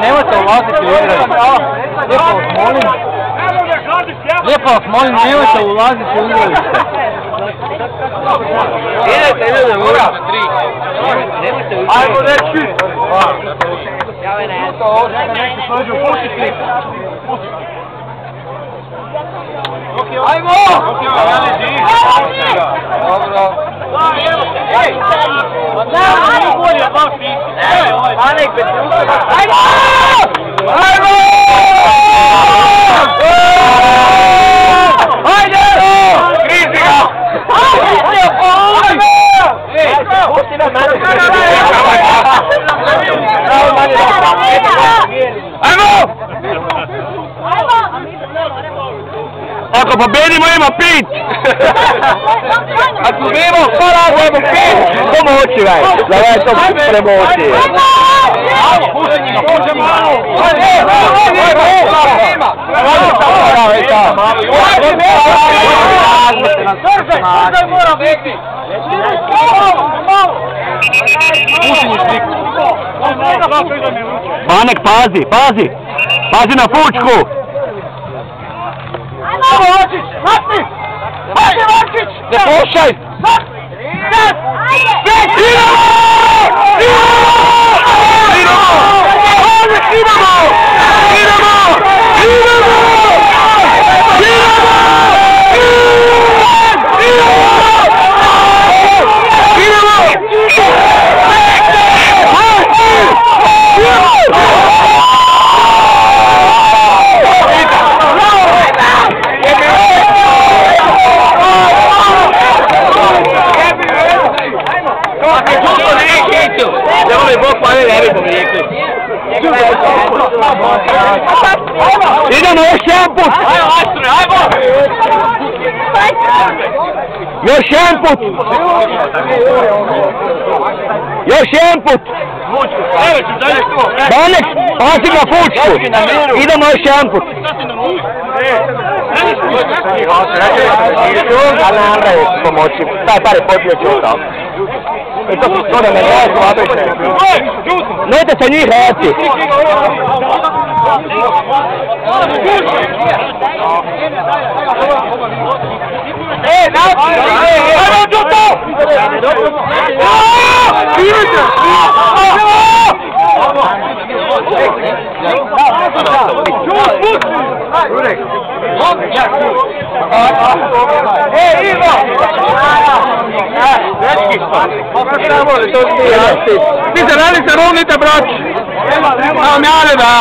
nemojte ulaziti u igralište. Lijepo vas molim, nemojte ulaziti u igralište. Idete, mora. Ajmo reći. Ajmo! Dobro. Ako pobedimo ima 5! Ako pobedimo, hvala imamo 5! Pomoći vaj! Da je to premoći! Banek, pazi, pazi! Pazi na fučku! Ajmo, Vačić! Matni! Hajde, Vačić! Ne pošaj! Idemo još jedan put! Još jedan put! Još jedan put! Banek, pazi na fučku! Idemo još jedan put! Ali ne Andrej pomoći, taj par je popio čuta. I to su skoro me daje slabiše. Nemojte se njih reci! Ajmo čuto! Idite! Ivo! Ti se radi se rovnite, brać! Evo mjale da!